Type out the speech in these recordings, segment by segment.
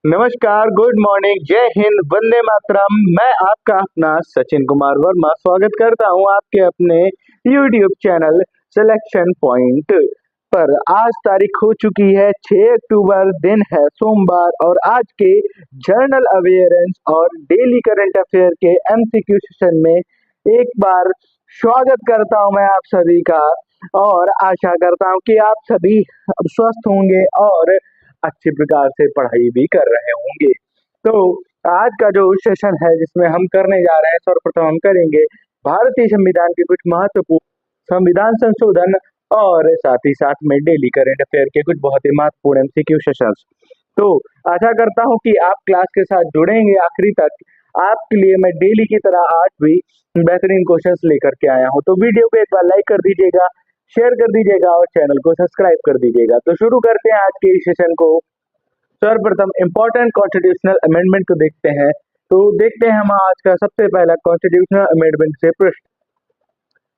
नमस्कार, good morning, जय हिंद, वंदे मातरम। मैं आपका अपना सचिन कुमार वर्मा स्वागत करता हूं आपके अपने यूट्यूब चैनल सिलेक्शन पॉइंट पर। आज तारीख हो चुकी है 6 अक्टूबर, दिन है सोमवार और आज के जनरल अवेयरेंस और डेली करंट अफेयर के एमसीक्यू सेशन में एक बार स्वागत करता हूं मैं आप सभी का और आशा करता हूं कि आप सभी स्वस्थ होंगे और अच्छे प्रकार से पढ़ाई भी कर रहे होंगे। तो आज का जो सेशन है जिसमें हम करने जा रहे हैं, सर्वप्रथम हम करेंगे भारतीय संविधान के कुछ महत्वपूर्ण संविधान संशोधन और साथ ही साथ में डेली करंट अफेयर के कुछ बहुत ही महत्वपूर्ण एमसीक्यू सेशंस। तो आशा करता हूं कि आप क्लास के साथ जुड़ेंगे आखिरी तक। आपके लिए मैं डेली की तरह आज भी बेहतरीन क्वेश्चंस लेकर के आया हूं। तो वीडियो को एक बार लाइक कर दीजिएगा, शेयर कर दीजिएगा और चैनल को सब्सक्राइब कर दीजिएगा। तो शुरू करते हैं आज के इस सेशन को। सर्वप्रथम इम्पोर्टेंट कॉन्स्टिट्यूशनल अमेंडमेंट को देखते हैं। तो देखते हैं हम आज का सबसे पहला कॉन्स्टिट्यूशनल अमेंडमेंट से प्रश्न।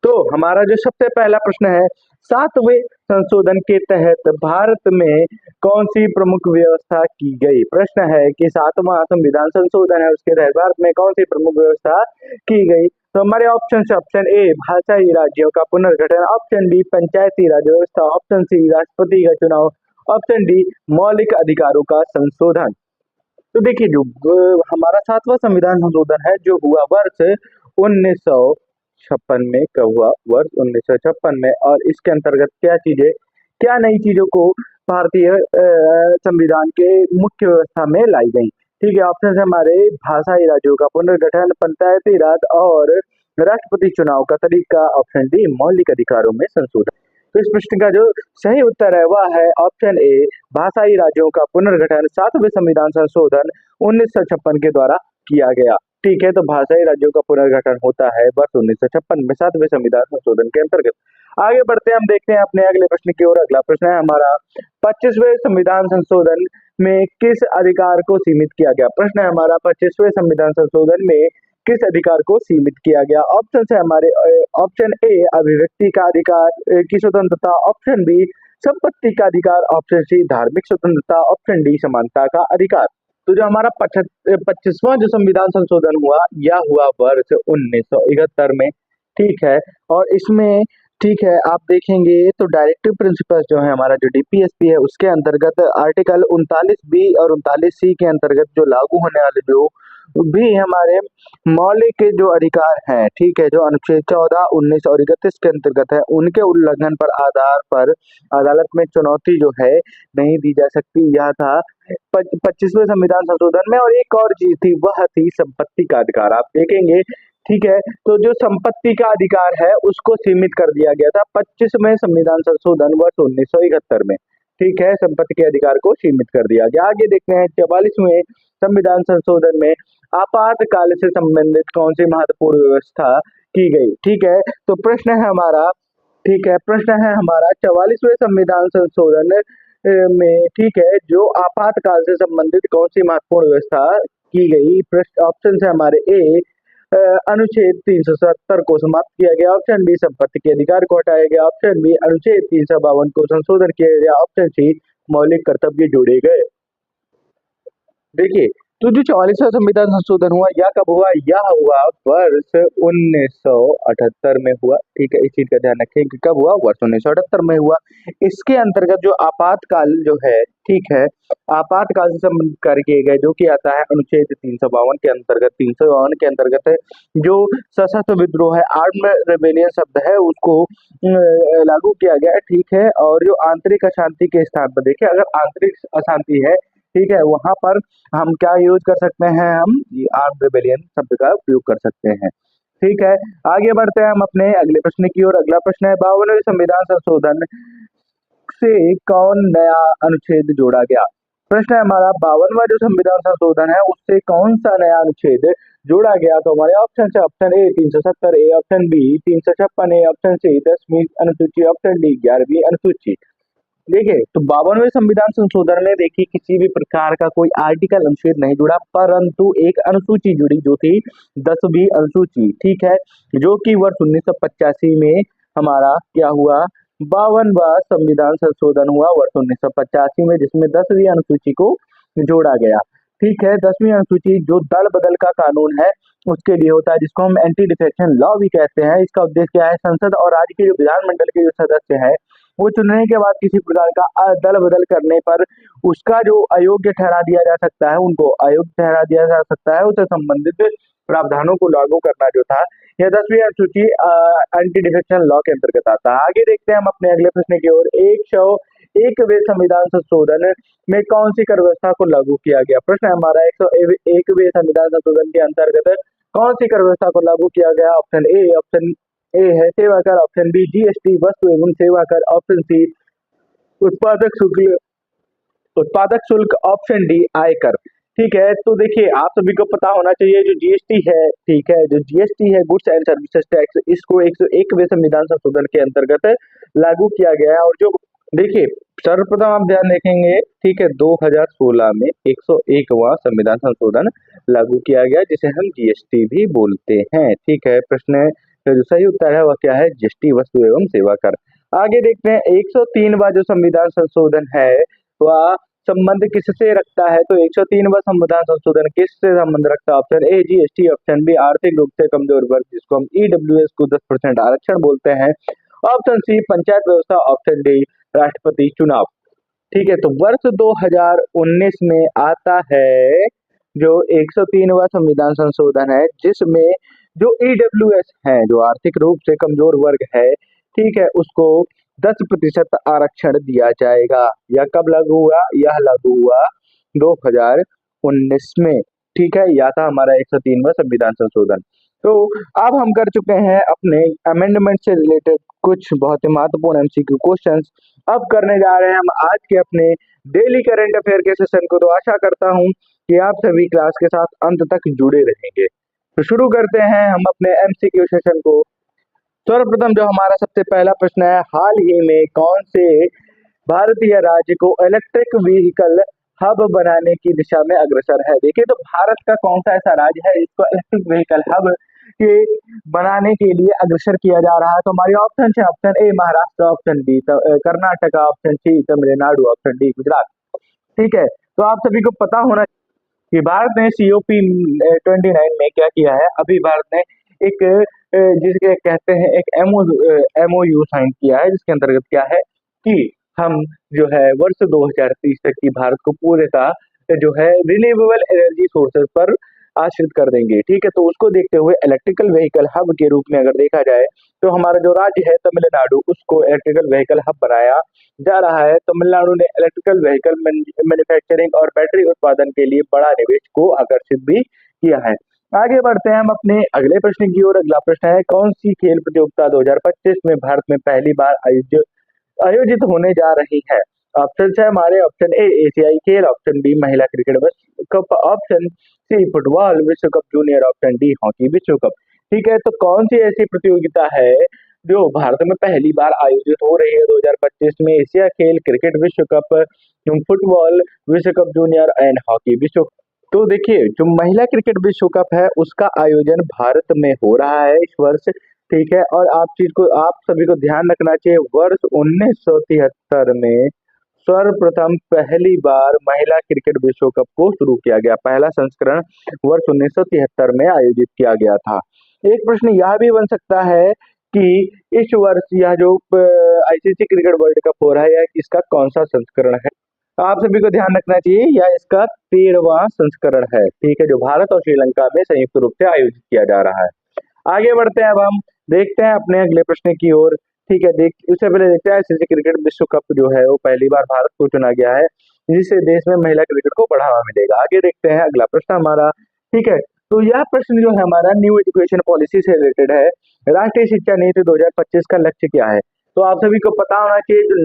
तो हमारा जो सबसे पहला प्रश्न है, 7वें संशोधन के तहत भारत में कौन सी प्रमुख व्यवस्था की गई। प्रश्न है कि 7वां संविधान संशोधन है, उसके तहत भारत में कौन सी प्रमुख व्यवस्था की गई। तो हमारे ऑप्शन है, ऑप्शन ए भाषाई राज्यों का पुनर्गठन, ऑप्शन बी पंचायती राज व्यवस्था, ऑप्शन सी राष्ट्रपति का चुनाव, ऑप्शन डी मौलिक अधिकारों का संशोधन। तो देखिए जो हमारा 7वां संविधान संशोधन है जो हुआ वर्ष 1956 में, कब हुआ, वर्ष 1956 में। और इसके अंतर्गत क्या नई चीजों को भारतीय संविधान के मुख्य व्यवस्था में लाई गई। ठीक है, ऑप्शन है हमारे भाषाई राज्यों का पुनर्गठन, पंचायती राज और राष्ट्रपति चुनाव का तरीका, ऑप्शन डी मौलिक अधिकारों में संशोधन। तो इस प्रश्न का जो सही उत्तर है वह है ऑप्शन ए भाषाई राज्यों का पुनर्गठन 7वें संविधान संशोधन 1956 के द्वारा किया गया। ठीक है, तो भाषाई राज्यों का पुनर्गठन होता है वर्ष 1956 में 7वें संविधान संशोधन के अंतर्गत। आगे बढ़ते हैं, हम देखते हैं अपने अगले प्रश्न की ओर। अगला प्रश्न है हमारा 25वें संविधान संशोधन में किस अधिकार को सीमित किया गया। प्रश्न है हमारा 25वें संविधान संशोधन में किस अधिकार को सीमित किया गया। ऑप्शन है हमारे ऑप्शन ए अभिव्यक्ति का अधिकार की स्वतंत्रता, ऑप्शन बी संपत्ति का अधिकार, ऑप्शन सी धार्मिक स्वतंत्रता, ऑप्शन डी समानता का अधिकार। तो जो हमारा 25वां जो संविधान संशोधन हुआ यह हुआ वर्ष 1971 में। ठीक है, और इसमें ठीक है आप देखेंगे तो डायरेक्टिव प्रिंसिपल जो है हमारा जो डीपीएसपी है उसके अंतर्गत आर्टिकल 39 बी और 39 सी के अंतर्गत जो लागू होने वाले जो भी हमारे मौलिक जो अधिकार हैं, ठीक है, जो अनुच्छेद 14, 19 और 31 के अंतर्गत है, उनके उल्लंघन पर आधार पर अदालत में चुनौती जो है नहीं दी जा सकती। यह था 25वें संविधान संशोधन में। और एक और चीज थी वह थी संपत्ति का अधिकार। आप देखेंगे, ठीक है, तो जो संपत्ति का अधिकार है उसको सीमित कर दिया गया था 25वें संविधान संशोधन वर्ष 1971 में। ठीक है, संपत्ति के अधिकार को सीमित कर दिया गया। आगे देखते हैं 44वें संविधान संशोधन में आपातकाल से संबंधित कौन सी महत्वपूर्ण व्यवस्था की गई। ठीक है, तो प्रश्न है हमारा, ठीक है, प्रश्न है हमारा 44वें संविधान संशोधन में, ठीक है, जो आपातकाल से संबंधित कौन सी महत्वपूर्ण व्यवस्था की गई। प्रश्न ऑप्शन है हमारे ए अनुच्छेद 370 को समाप्त किया गया, ऑप्शन बी संपत्ति के अधिकार को हटाया गया, ऑप्शन बी अनुच्छेद 352 को संशोधन किया गया, ऑप्शन सी मौलिक कर्तव्य जोड़े गए। देखिए, तो जो 44वां संविधान संशोधन हुआ यह कब हुआ, यह हुआ वर्ष 1978 में हुआ। ठीक है, इस चीज का ध्यान रखें कि कब हुआ, वर्ष 1978 में हुआ। इसके अंतर्गत जो आपातकाल जो है, ठीक है, आपातकाल से संबंधित कार्य किए गए जो कि आता है अनुच्छेद 352 के अंतर्गत। 352 के अंतर्गत जो सशस्त्र विद्रोह है, आर्म्ड रेबेलियन शब्द है, उसको लागू किया गया। ठीक है, और जो आंतरिक अशांति के स्थान पर देखिए, अगर आंतरिक अशांति है, ठीक है, वहां पर हम क्या यूज कर सकते हैं, हम आर्म्ड रेबेलियन शब्द का उपयोग कर सकते हैं। ठीक है, आगे बढ़ते हैं हम अपने अगले प्रश्न की ओर। अगला प्रश्न है 52वें संविधान संशोधन से कौन नया अनुच्छेद जोड़ा गया। प्रश्न है हमारा 52वां जो संविधान संशोधन है उससे कौन सा नया अनुच्छेद जोड़ा गया। तो हमारे ऑप्शन है option A 370 A, option B 356 A, option C 10वीं अनुसूची, ऑप्शन डी 11वीं अनुसूची। देखिए, तो 52वें संविधान संशोधन में देखिए किसी भी प्रकार का कोई आर्टिकल अनुच्छेद नहीं जुड़ा, परंतु एक अनुसूची जुड़ी जो थी 10वीं अनुसूची। ठीक है, जो कि वर्ष 1985 में हमारा क्या हुआ, 52वां संविधान संशोधन हुआ वर्ष 1985 में, जिसमें 10वीं अनुसूची को जोड़ा गया। ठीक है। 10वीं अनुसूची जो दल बदल का कानून है उसके लिए होता है, जिसको हम एंटी डिफेक्शन लॉ भी कहते हैं। इसका उद्देश्य क्या है? संसद और राज्य के जो विधानमंडल के जो सदस्य हैं वो चुनने के बाद किसी प्रकार का दल बदल करने पर उसका जो अयोग्य ठहरा दिया जा सकता है, उनको अयोग्य ठहरा दिया जा सकता है, उससे संबंधित प्रावधानों को लागू करना जो था, यह 10वीं अनुसूची एंटी डिफेक्शन लॉ के अंतर्गत आता है। आगे देखते हैं हम अपने अगले प्रश्न की ओर। 101वें संविधान संशोधन में कौन सी कर व्यवस्था को लागू किया गया? प्रश्न है हमारा 101वें संविधान संशोधन के अंतर्गत कौन सी कर व्यवस्था को लागू किया गया? ऑप्शन ए है सेवा कर, ऑप्शन बी जीएसटी वस्तु एवं सेवा कर, ऑप्शन सी उत्पादक शुल्क उत्पादक शुल्क, ऑप्शन डी आयकर। ठीक है, तो देखिए आप सभी को पता होना चाहिए जो जीएसटी है, ठीक है, जो जीएसटी है गुड्स एंड सर्विसेज टैक्स, इसको 101वें संविधान संशोधन के अंतर्गत लागू किया गया है। और जो देखिए सर्वप्रथम आप ध्यान देखेंगे, ठीक है, 2016 में 101वां संविधान संशोधन लागू किया गया जिसे हम जीएसटी भी बोलते हैं। ठीक है, प्रश्न का जो सही उत्तर है वह क्या है? जीएसटी वस्तु एवं सेवा कर। आगे देखते हैं 103वां जो संविधान संशोधन है वह संबंध किससे रखता है? तो 103वां संविधान संशोधन किससे संबंध रखता है? Option A GST, option B आर्थिक रूप से कमजोर वर्ग जिसको हम ईडब्ल्यूएस को 10% आरक्षण बोलते हैं, ऑप्शन सी पंचायत व्यवस्था, ऑप्शन डी राष्ट्रपति चुनाव। ठीक है, तो वर्ष 2019 में आता है जो 103वां संविधान संशोधन है जिसमें जो ईडब्ल्यूएस है, जो आर्थिक रूप से कमजोर वर्ग है, ठीक है, उसको 10% आरक्षण दिया जाएगा। यह कब लागू हुआ? यह लागू हुआ 2019 में। ठीक है, यह था हमारा 103वां संविधान संशोधन। तो अब हम कर चुके हैं अपने अमेंडमेंट से रिलेटेड कुछ बहुत ही महत्वपूर्ण एमसीक्यू क्वेश्चंस। अब करने जा रहे हैं हम आज के अपने डेली करंट अफेयर के सेशन को। तो आशा करता हूं कि आप सभी क्लास के साथ अंत तक जुड़े रहेंगे। तो शुरू करते हैं हम अपने एमसीक्यू सेशन को। सर्वप्रथम जो हमारा सबसे पहला प्रश्न है, हाल ही में कौन से भारतीय राज्य को इलेक्ट्रिक व्हीकल हब बनाने की दिशा में अग्रसर है? देखिए तो भारत का कौन सा ऐसा राज्य है जिसको इलेक्ट्रिक व्हीकल हब के बनाने के लिए अग्रसर किया जा रहा है? तो हमारी ऑप्शन है, option A Maharashtra, option B Karnataka, option C Tamil Nadu, option D Gujarat. ठीक है, तो आप सभी को पता होना कि भारत ने COP 29 में क्या किया है? अभी भारत ने एक जिसके कहते हैं एक MOU साइन किया है जिसके अंतर्गत क्या है कि हम जो है वर्ष 2030 तक की भारत को पूरे का जो है रिन्यूएबल एनर्जी सोर्सेज पर आश्रित कर देंगे। ठीक है, तो उसको देखते हुए इलेक्ट्रिकल व्हीकल हब के रूप में अगर देखा जाए तो हमारा जो राज्य है तमिलनाडु, उसको इलेक्ट्रिकल व्हीकल हब बनाया जा रहा है। तमिलनाडु ने इलेक्ट्रिकल व्हीकल मैन्युफैक्चरिंग और बैटरी उत्पादन के लिए बड़ा निवेश को आकर्षित भी किया है। आगे बढ़ते हैं हम अपने अगले प्रश्न की ओर। अगला प्रश्न है, कौन सी खेल प्रतियोगिता 2025 में भारत में पहली बार आयोजित होने जा रही है? ऑप्शन है हमारे, ऑप्शन ए एशियाई खेल, ऑप्शन बी महिला क्रिकेट विश्व कप, ऑप्शन सी फुटबॉल विश्व cup junior, option D hockey विश्व कप। ठीक है, तो कौन सी ऐसी प्रतियोगिता है जो भारत में पहली बार आयोजित हो रही है 2025 में? एशिया खेल, क्रिकेट विश्व कप, फुटबॉल विश्व कप जूनियर एंड हॉकी विश्व कप। तो देखिए जो महिला क्रिकेट विश्व कप है उसका आयोजन भारत में हो रहा है इस वर्ष। ठीक है, और आप सभी को ध्यान रखना चाहिए, वर्ष 1973 में सर्वप्रथम पहली बार महिला क्रिकेट विश्व कप को शुरू किया गया। पहला संस्करण वर्ष 1973 में आयोजित किया गया था। एक प्रश्न यह भी बन सकता है कि इस वर्ष यह जो ICC क्रिकेट वर्ल्ड कप हो रहा है इसका कौन सा संस्करण है? आप सभी को ध्यान रखना चाहिए, यह इसका 13वां संस्करण है। ठीक है, जो भारत और श्रीलंका में संयुक्त रूप से आयोजित किया जा रहा है। आगे बढ़ते हैं, अब हम देखते हैं अपने अगले प्रश्न की ओर। ठीक है, उससे पहले देखते हैं ICC क्रिकेट विश्व कप जो है वो पहली बार भारत को चुना गया है जिससे देश में महिला क्रिकेट को बढ़ावा मिलेगा। आगे देखते हैं अगला प्रश्न हमारा। ठीक है, तो यह प्रश्न जो है हमारा न्यू एजुकेशन पॉलिसी से रिलेटेड है। राष्ट्रीय शिक्षा नीति 2025 का लक्ष्य क्या है? तो आप सभी को पता होना चाहिए जो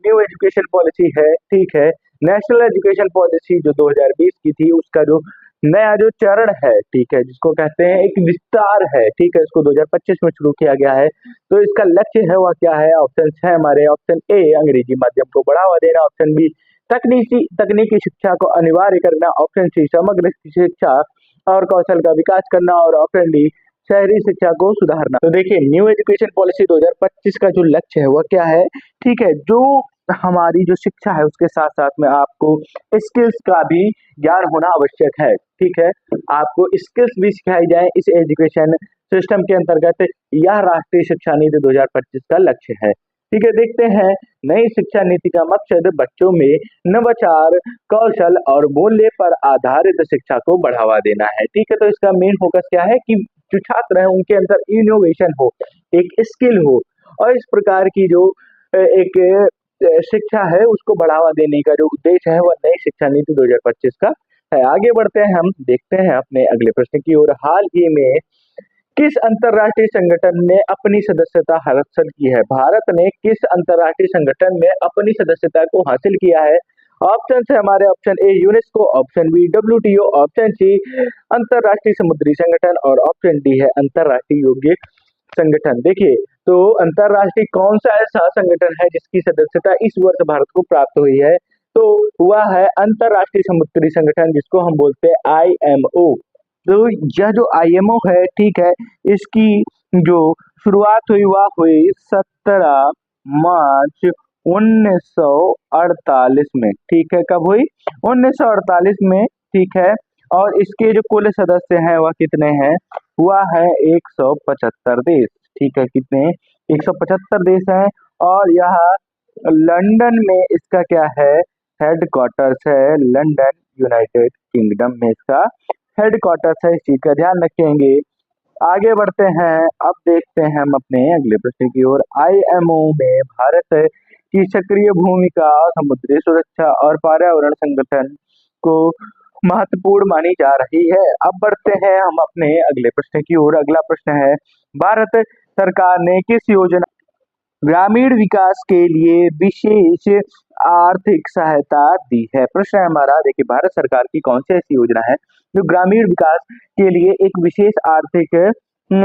न्यू एजुकेशन पॉलिसी है, ठीक है, नेशनल एजुकेशन पॉलिसी जो 2020 की थी उसका जो नया जो चरण है, ठीक है, जिसको कहते हैं एक विस्तार है, ठीक है, इसको 2025 में शुरू किया गया है। तो इसका लक्ष्य है वह क्या है? ऑप्शन है हमारे, ऑप्शन ए अंग्रेजी माध्यम को बढ़ावा देना, ऑप्शन बी तकनीकी शिक्षा को अनिवार्य करना, ऑप्शन सी समग्र शिक्षा और कौशल का विकास करना, और ऑप्शन डी शहरी शिक्षा को सुधारना। तो देखिए न्यू एजुकेशन पॉलिसी 2025 का जो लक्ष्य है वह क्या है? ठीक है, जो हमारी जो शिक्षा है उसके साथ साथ में आपको स्किल्स का भी ज्ञान होना आवश्यक है। ठीक है, आपको स्किल्स भी सिखाई जाए इस एजुकेशन सिस्टम के अंतर्गत, यह राष्ट्रीय शिक्षा नीति 2025 का लक्ष्य है। ठीक है, देखते हैं नई शिक्षा नीति का मकसद बच्चों में नवाचार, कौशल और मूल्य पर आधारित शिक्षा को बढ़ावा देना है। ठीक है, तो इसका मेन फोकस क्या है कि जो छात्र है उनके अंदर इनोवेशन हो, एक स्किल हो, और इस प्रकार की जो एक शिक्षा है उसको बढ़ावा देने का जो उद्देश्य है वह नई शिक्षा नीति 2025 का है। आगे बढ़ते हैं, हम देखते हैं अपने अगले प्रश्न की ओर। हाल ही में किस अंतर्राष्ट्रीय संगठन ने अपनी सदस्यता हासिल की है? भारत ने किस अंतर्राष्ट्रीय संगठन में अपनी सदस्यता को हासिल किया है? ऑप्शन है हमारे, option A UNESCO, option B WTO, option C अंतर्राष्ट्रीय समुद्री संगठन और ऑप्शन डी है अंतर्राष्ट्रीय योग्य संगठन। देखिए, तो अंतर्राष्ट्रीय कौन सा ऐसा संगठन है जिसकी सदस्यता इस वर्ष भारत को प्राप्त हुई है? तो वह है अंतर्राष्ट्रीय समुद्री संगठन, जिसको हम बोलते हैं आईएमओ। तो यह जो आईएमओ है, ठीक है, इसकी जो शुरुआत हुई वह हुई 17 मार्च 1948 में। ठीक है, कब हुई? 1948 में। ठीक है, और इसके जो कुल सदस्य हैं वह कितने हैं? हुआ है 175 देश। ठीक है, कितने? 175 देश हैं, और यह लंदन में इसका क्या है? हेडक्वार्टर्स है। लंदन, यूनाइटेड किंगडम में इसका हेडक्वार्टर्स है। इस चीज का ध्यान रखेंगे। आगे बढ़ते हैं, अब देखते हैं हम अपने अगले प्रश्न की ओर। आईएमओ में भारत की सक्रिय भूमिका समुद्री सुरक्षा और पर्यावरण संगठन को महत्वपूर्ण मानी जा रही है। अब बढ़ते हैं हम अपने अगले प्रश्न की ओर। अगला प्रश्न है, भारत सरकार ने किस योजना ग्रामीण विकास के लिए विशेष आर्थिक सहायता दी है? प्रश्न है हमारा, देखिए, भारत सरकार की कौन सी ऐसी योजना है जो ग्रामीण विकास के लिए एक विशेष आर्थिक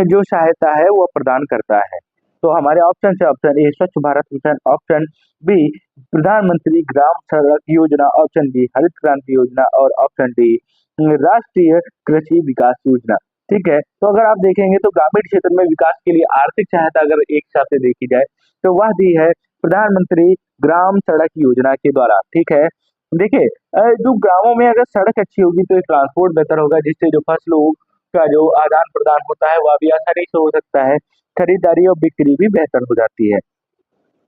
जो सहायता है वो प्रदान करता है? तो हमारे ऑप्शन है, ऑप्शन ए स्वच्छ भारत मिशन, ऑप्शन बी प्रधानमंत्री ग्राम सड़क योजना, ऑप्शन बी हरित क्रांति योजना और ऑप्शन डी राष्ट्रीय कृषि विकास योजना। ठीक है, तो अगर आप देखेंगे तो ग्रामीण क्षेत्र में विकास के लिए आर्थिक सहायता अगर एक हिसाब से देखी जाए तो वह दी है प्रधानमंत्री ग्राम सड़क योजना के द्वारा। ठीक है, देखिए, जो गांवों में अगर सड़क अच्छी होगी तो ट्रांसपोर्ट बेहतर होगा, जिससे जो फसलों का जो आदान प्रदान होता है वह भी आसानी से हो सकता है, खरीदारी और बिक्री भी बेहतर हो जाती है।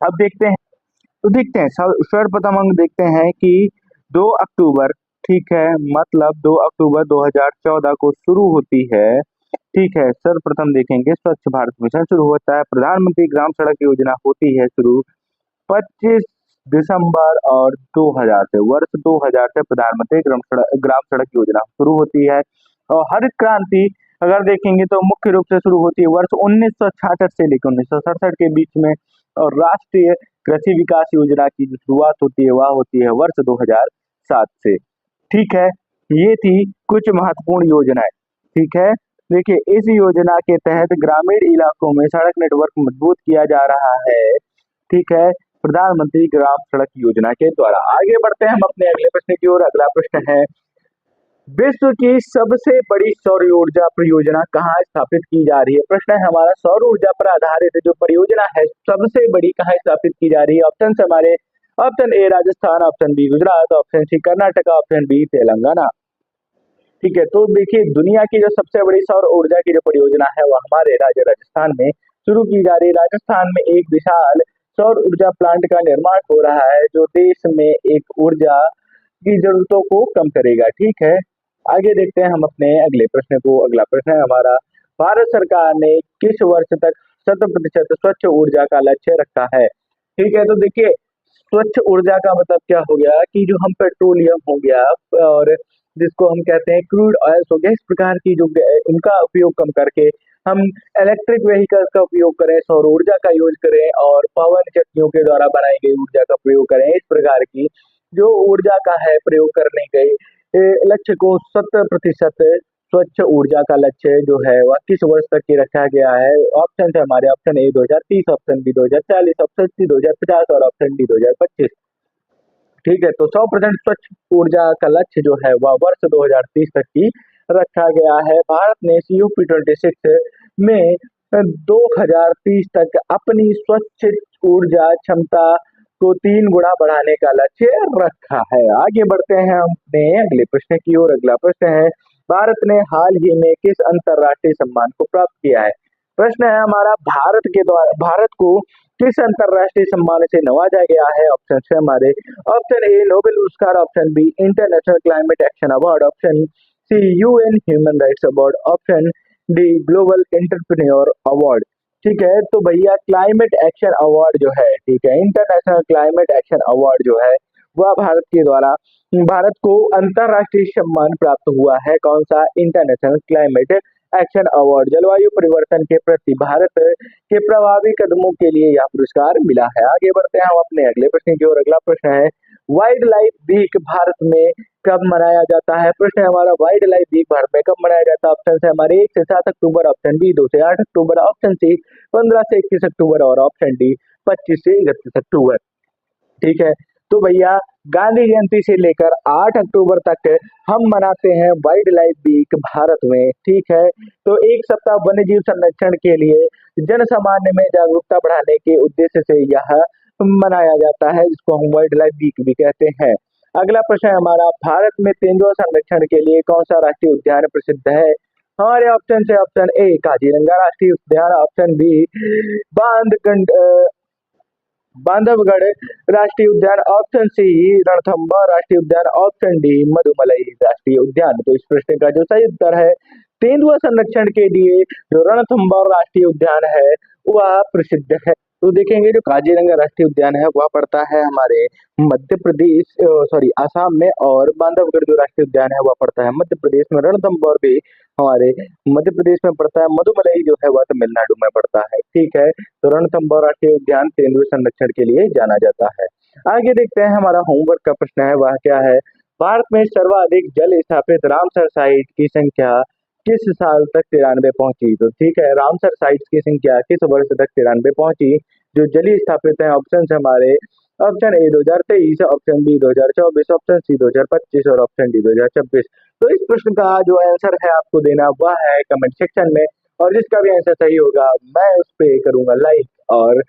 अब देखते हैं, तो देखते हैं सर्वप्रथम हम देखते हैं कि 2 अक्टूबर, ठीक है, मतलब 2 अक्टूबर 2014 को शुरू होती है। ठीक है, सर्वप्रथम देखेंगे स्वच्छ भारत मिशन शुरू होता है, प्रधानमंत्री ग्राम सड़क योजना होती है शुरू 25 दिसंबर और 2000 से, वर्ष 2000 से प्रधानमंत्री ग्राम सड़क योजना शुरू होती है। और हरित क्रांति अगर देखेंगे तो मुख्य रूप से शुरू होती है वर्ष 1966 से लेकर 1967 के बीच में, और राष्ट्रीय कृषि विकास योजना की जो शुरुआत होती है वह होती है वर्ष 2007 से। ठीक है, ये थी कुछ महत्वपूर्ण योजनाएं। ठीक है, देखिए, इस योजना के तहत ग्रामीण इलाकों में सड़क नेटवर्क मजबूत किया जा रहा है। ठीक है, प्रधानमंत्री ग्राम सड़क योजना के द्वारा। आगे बढ़ते हैं हम अपने अगले प्रश्न की ओर। अगला प्रश्न है, विश्व की सबसे बड़ी सौर ऊर्जा परियोजना कहाँ स्थापित की जा रही है? प्रश्न है हमारा, सौर ऊर्जा पर आधारित जो परियोजना है सबसे बड़ी कहाँ स्थापित की जा रही है? ऑप्शन हमारे, option A Rajasthan, option B Gujarat, option C Karnataka, option B Telangana. ठीक है, तो देखिए, दुनिया की जो सबसे बड़ी सौर ऊर्जा की जो परियोजना है वह हमारे राज्य राजस्थान में शुरू की जा रही है। राजस्थान में एक विशाल सौर ऊर्जा प्लांट का निर्माण हो रहा है जो देश में एक ऊर्जा की जरूरतों को कम करेगा। ठीक है, आगे देखते हैं हम अपने अगले प्रश्न को। अगला प्रश्न है हमारा, भारत सरकार ने किस वर्ष तक 100% स्वच्छ ऊर्जा का लक्ष्य रखा है? ठीक है, तो देखिए, स्वच्छ ऊर्जा का मतलब क्या हो गया कि जो हम पेट्रोलियम हो गया और जिसको हम कहते हैं क्रूड ऑयल हो गया, इस प्रकार की जो इनका उपयोग कम करके हम इलेक्ट्रिक व्हीकल का उपयोग करें, सौर ऊर्जा का यूज करें और पवन चक्कियों के द्वारा बनाई गई ऊर्जा का प्रयोग करें। इस प्रकार की जो ऊर्जा का है प्रयोग करने के लक्ष्य को 100% स्वच्छ ऊर्जा का लक्ष्य जो है वह किस वर्ष तक की रखा गया है? ऑप्शन है हमारे, option A 2030, option B 2040, option C 2050 और ऑप्शन डी 2025। ठीक है, तो 100% स्वच्छ ऊर्जा का लक्ष्य जो है वह वर्ष 2030 तक की रखा गया है। भारत ने COP26 में 2030 तक अपनी स्वच्छ ऊर्जा क्षमता को 3 गुना बढ़ाने का लक्ष्य रखा है। आगे बढ़ते हैं हम अपने अगले प्रश्न की ओर। अगला प्रश्न है, भारत ने हाल ही में किस अंतरराष्ट्रीय सम्मान को प्राप्त किया है? प्रश्न है हमारा, भारत को किस अंतरराष्ट्रीय सम्मान से नवाजा गया है? ऑप्शन है हमारे, ऑप्शन ए नोबेल पुरस्कार, option B international climate action award, option C UN human rights award, option D global entrepreneur award. ठीक है, तो भैया क्लाइमेट एक्शन अवार्ड जो है, ठीक है, इंटरनेशनल क्लाइमेट एक्शन अवार्ड जो है वह भारत को अंतरराष्ट्रीय सम्मान प्राप्त हुआ है। कौन सा? International climate action award. जलवायु परिवर्तन के प्रति भारत के प्रभावी कदमों के लिए यह पुरस्कार मिला है। आगे बढ़ते हैं हम अपने अगले प्रश्न की ओर। अगला प्रश्न है, वाइल्ड लाइफ वीक भारत में कब मनाया जाता है? प्रश्न है हमारा, वाइल्ड लाइफ वीक भारत में कब मनाया जाता है? ऑप्शन है हमारे 1 से 7 अक्टूबर, ऑप्शन बी 2 से 8 अक्टूबर, ऑप्शन सी 15 से 21 अक्टूबर और ऑप्शन डी 25 से 31 अक्टूबर। ठीक है, तो भैया गांधी जयंती से लेकर 8 अक्टूबर तक हम मनाते हैं वाइल्ड लाइफ वीक भारत में। ठीक है, तो एक सप्ताह वन्य जीव संरक्षण के लिए जन सामान्य में जागरूकता बढ़ाने के उद्देश्य से यह मनाया जाता है, जिसको हम वाइल्ड लाइफ वीक भी कहते हैं। अगला प्रश्न है हमारा, भारत में तेंदुआ संरक्षण के लिए कौन सा राष्ट्रीय उद्यान प्रसिद्ध है? हमारे ऑप्शन है, ऑप्शन ए काजीरंगा राष्ट्रीय उद्यान, ऑप्शन बी बांधवगढ़ राष्ट्रीय उद्यान, ऑप्शन सी रणथंभौर राष्ट्रीय उद्यान, ऑप्शन डी मधुमलई राष्ट्रीय उद्यान। तो इस प्रश्न का जो सही उत्तर है, तेंदुआ संरक्षण के लिए जो रणथंभौर राष्ट्रीय उद्यान है वह प्रसिद्ध है। तो देखेंगे जो काजीरंगा राष्ट्रीय उद्यान है वह पड़ता है हमारे मध्य प्रदेश, सॉरी आसाम में, और बांधवगढ़ जो राष्ट्रीय उद्यान है वह पड़ता है मध्य प्रदेश में। रणथंभौर भी हमारे मध्य प्रदेश में पड़ता है। मधुमलई जो है वह तमिलनाडु में पड़ता है। ठीक है, तो रणथंभौर राष्ट्रीय उद्यान तेंदुआ संरक्षण के लिए जाना जाता है। आगे देखते हैं हमारा होमवर्क का प्रश्न है वह क्या है, भारत में सर्वाधिक जल स्थापित रामसर साइट की संख्या किस साल तक 93 पहुंची? तो ठीक है, रामसर साइट्स की संख्या किस वर्ष तक 93 पहुंची जो जली स्थापित है? ऑप्शन हमारे, option A 2023, option B 2024, option C 2025 और ऑप्शन डी 2026। तो इस प्रश्न का जो आंसर है आपको देना वह है कमेंट सेक्शन में, और जिसका भी आंसर सही होगा मैं उस पे करूंगा लाइक और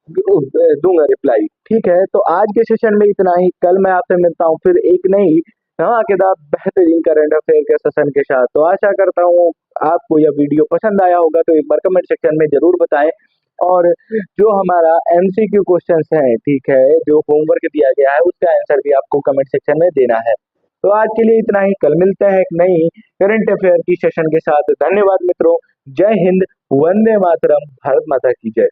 दूंगा रिप्लाई। ठीक है, तो आज के सेशन में इतना ही। कल मैं आपसे मिलता हूँ फिर एक नई धमाकेदार बेहतरीन करंट अफेयर के सेशन के साथ। तो आशा करता हूँ आपको यह वीडियो पसंद आया होगा, तो एक बार कमेंट सेक्शन में जरूर बताएं। और जो हमारा एमसीक्यू क्वेश्चंस हैं, ठीक है, जो होमवर्क दिया गया है उसका आंसर भी आपको कमेंट सेक्शन में देना है। तो आज के लिए इतना ही, कल मिलते हैं एक नई करंट अफेयर की सेशन के साथ। धन्यवाद मित्रों, जय हिंद, वंदे मातरम, भारत माता की जय।